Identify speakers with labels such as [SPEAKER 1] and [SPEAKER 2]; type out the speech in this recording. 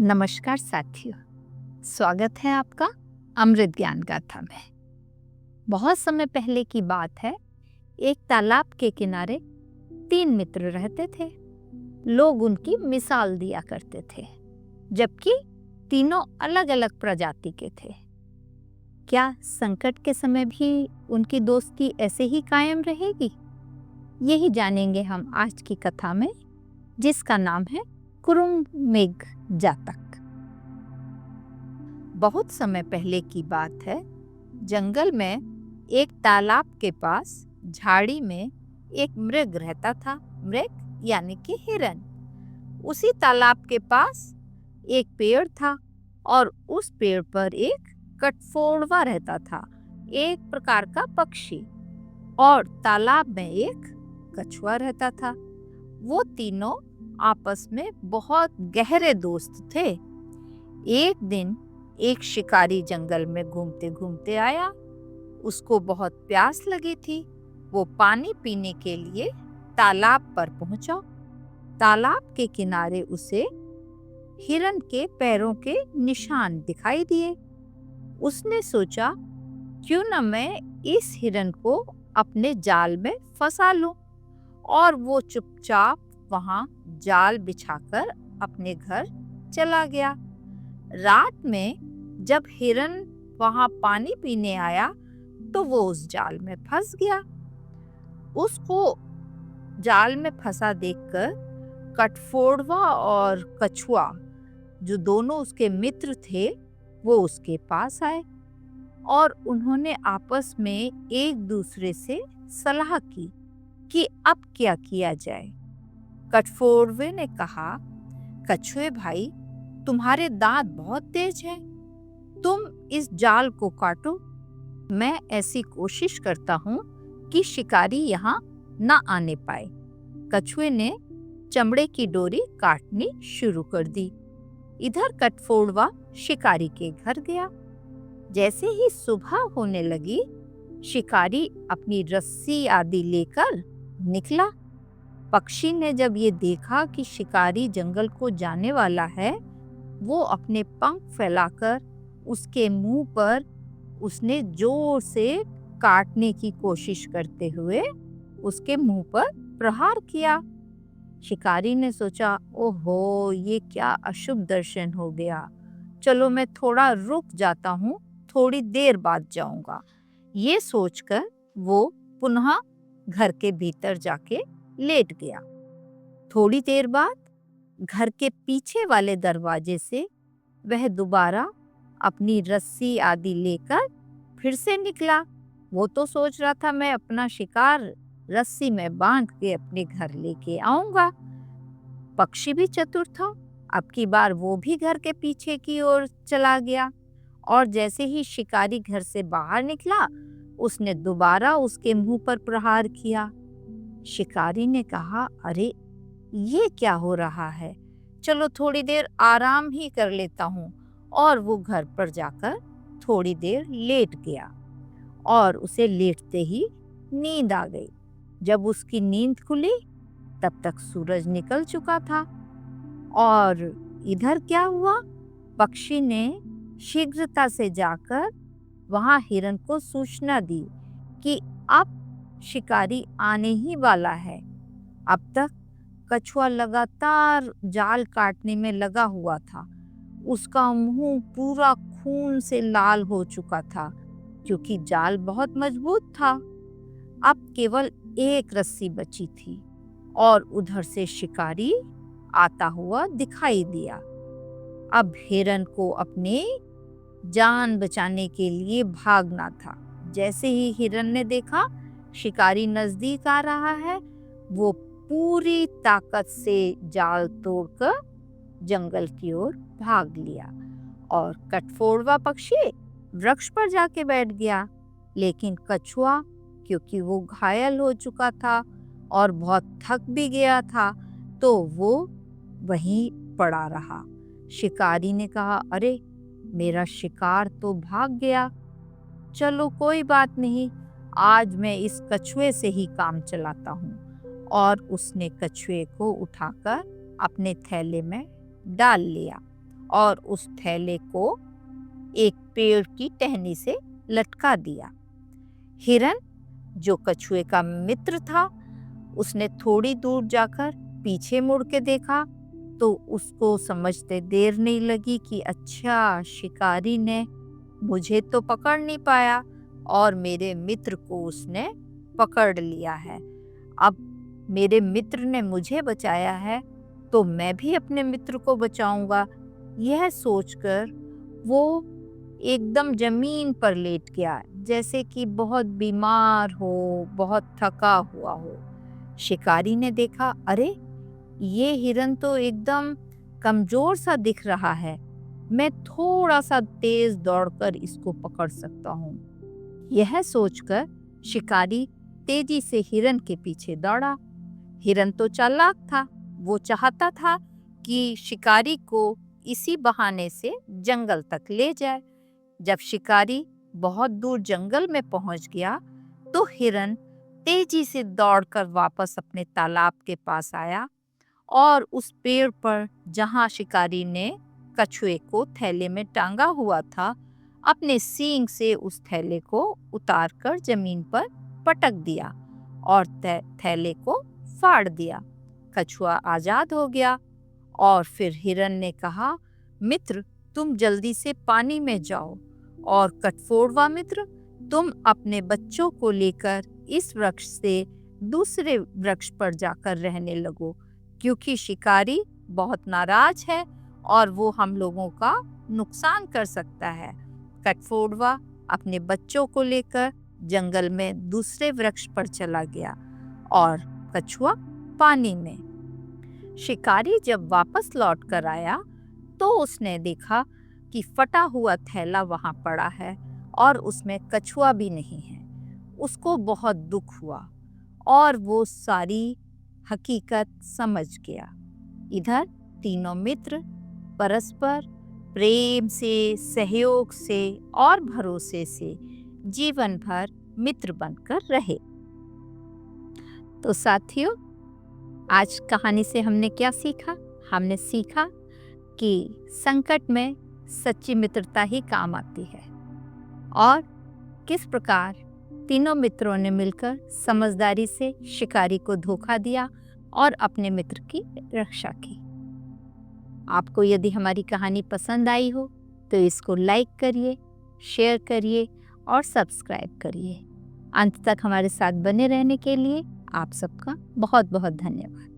[SPEAKER 1] नमस्कार साथियों, स्वागत है आपका अमृत ज्ञान गाथा में। बहुत समय पहले की बात है। एक तालाब के किनारे 3 मित्र रहते थे। लोग उनकी मिसाल दिया करते थे, जबकि तीनों अलग अलग प्रजाति के थे। क्या संकट के समय भी उनकी दोस्ती ऐसे ही कायम रहेगी? यही जानेंगे हम आज की कथा में, जिसका नाम है कुरुंग मेघ जातक। बहुत समय पहले की बात है। जंगल में एक तालाब के पास झाड़ी में एक मृग रहता था। मृग यानी कि हिरन। उसी तालाब के पास एक पेड़ था और उस पेड़ पर एक कठफोड़वा रहता था, एक प्रकार का पक्षी। और तालाब में एक कछुआ रहता था। वो तीनों आपस में बहुत गहरे दोस्त थे। एक दिन एक शिकारी जंगल में घूमते घूमते आया। उसको बहुत प्यास लगी थी। वो पानी पीने के लिए तालाब पर पहुंचा। तालाब के किनारे उसे हिरन के पैरों के निशान दिखाई दिए। उसने सोचा, क्यों न मैं इस हिरन को अपने जाल में फंसा लूं। और वो चुपचाप वहां जाल बिछाकर अपने घर चला गया। रात में जब हिरन वहां पानी पीने आया तो वो उस जाल में फंस गया। उसको जाल में फंसा देखकर कठफोड़वा और कछुआ, जो दोनों उसके मित्र थे, वो उसके पास आए और उन्होंने आपस में एक दूसरे से सलाह की कि अब क्या किया जाए। कठफोड़वे ने कहा, कछुए भाई, तुम्हारे दांत बहुत तेज हैं। तुम इस जाल को काटो। मैं ऐसी कोशिश करता हूँ कि शिकारी यहाँ न आने पाए। कछुए ने चमड़े की डोरी काटनी शुरू कर दी। इधर कठफोड़वा शिकारी के घर गया। जैसे ही सुबह होने लगी, शिकारी अपनी रस्सी आदि लेकर निकला। पक्षी ने जब ये देखा कि शिकारी जंगल को जाने वाला है, वो अपने पंख फैलाकर उसके मुंह पर उसने जोर से काटने की कोशिश करते हुए उसके मुंह पर प्रहार किया। शिकारी ने सोचा, ओहो, ये क्या अशुभ दर्शन हो गया। चलो मैं थोड़ा रुक जाता हूँ, थोड़ी देर बाद जाऊंगा। ये सोचकर वो पुनः घर के भीतर जाके लेट गया। थोड़ी देर बाद घर के पीछे वाले दरवाजे से वह दोबारा अपनी रस्सी आदि लेकर फिर से निकला। वो तो सोच रहा था, मैं अपना शिकार रस्सी में बांध के अपने घर लेके आऊंगा। पक्षी भी चतुर था। अब की बार वो भी घर के पीछे की ओर चला गया और जैसे ही शिकारी घर से बाहर निकला, उसने दोबारा उसके मुंह पर प्रहार किया। शिकारी ने कहा, अरे ये क्या हो रहा है, चलो थोड़ी देर आराम ही कर लेता हूँ। और वो घर पर जाकर थोड़ी देर लेट गया और उसे लेटते ही नींद आ गई। जब उसकी नींद खुली तब तक सूरज निकल चुका था। और इधर क्या हुआ, पक्षी ने शीघ्रता से जाकर वहां हिरन को सूचना दी कि अब शिकारी आने ही वाला है। अब तक कछुआ लगातार जाल काटने में लगा हुआ था। उसका मुंह पूरा खून से लाल हो चुका था, क्योंकि जाल बहुत मजबूत था। अब केवल एक रस्सी बची थी और उधर से शिकारी आता हुआ दिखाई दिया। अब हिरन को अपने जान बचाने के लिए भागना था। जैसे ही हिरन ने देखा शिकारी नजदीक आ रहा है, वो पूरी ताकत से जाल तोड़कर जंगल की ओर भाग लिया और कठफोड़वा पक्षी वृक्ष पर जाके बैठ गया। लेकिन कछुआ, क्योंकि वो घायल हो चुका था और बहुत थक भी गया था, तो वो वहीं पड़ा रहा। शिकारी ने कहा, अरे मेरा शिकार तो भाग गया। चलो कोई बात नहीं, आज मैं इस कछुए से ही काम चलाता हूँ। और उसने कछुए को उठाकर अपने थैले में डाल लिया और उस थैले को एक पेड़ की टहनी से लटका दिया। हिरन, जो कछुए का मित्र था, उसने थोड़ी दूर जाकर पीछे मुड़ के देखा तो उसको समझते देर नहीं लगी कि अच्छा, शिकारी ने मुझे तो पकड़ नहीं पाया और मेरे मित्र को उसने पकड़ लिया है। अब मेरे मित्र ने मुझे बचाया है तो मैं भी अपने मित्र को बचाऊंगा। यह सोचकर वो एकदम जमीन पर लेट गया, जैसे कि बहुत बीमार हो, बहुत थका हुआ हो। शिकारी ने देखा, अरे ये हिरन तो एकदम कमजोर सा दिख रहा है, मैं थोड़ा सा तेज दौड़कर इसको पकड़ सकता हूँ। यह सोचकर शिकारी तेजी से हिरन के पीछे दौड़ा। हिरन तो चालाक था, वो चाहता था कि शिकारी को इसी बहाने से जंगल तक ले जाए। जब शिकारी बहुत दूर जंगल में पहुंच गया तो हिरन तेजी से दौड़कर वापस अपने तालाब के पास आया और उस पेड़ पर जहां शिकारी ने कछुए को थैले में टांगा हुआ था, अपने सींग से उस थैले को उतारकर जमीन पर पटक दिया और थैले को फाड़ दिया। कछुआ आजाद हो गया और फिर हिरन ने कहा, मित्र, तुम जल्दी से पानी में जाओ और कठफोड़वा मित्र, तुम अपने बच्चों को लेकर इस वृक्ष से दूसरे वृक्ष पर जाकर रहने लगो, क्योंकि शिकारी बहुत नाराज है और वो हम लोगों का नुकसान कर सकता है। कठफोड़वा अपने बच्चों को लेकर जंगल में दूसरे वृक्ष पर चला गया और कछुआ पानी में। शिकारी जब वापस लौट कर आया तो उसने देखा कि फटा हुआ थैला वहां पड़ा है और उसमें कछुआ भी नहीं है। उसको बहुत दुख हुआ और वो सारी हकीकत समझ गया। इधर तीनों मित्र परस्पर प्रेम से, सहयोग से और भरोसे से जीवन भर मित्र बनकर रहे। तो साथियों, आज कहानी से हमने क्या सीखा? हमने सीखा कि संकट में सच्ची मित्रता ही काम आती है और किस प्रकार तीनों मित्रों ने मिलकर समझदारी से शिकारी को धोखा दिया और अपने मित्र की रक्षा की। आपको यदि हमारी कहानी पसंद आई हो तो इसको लाइक करिए, शेयर करिए और सब्सक्राइब करिए। अंत तक हमारे साथ बने रहने के लिए आप सबका बहुत बहुत धन्यवाद।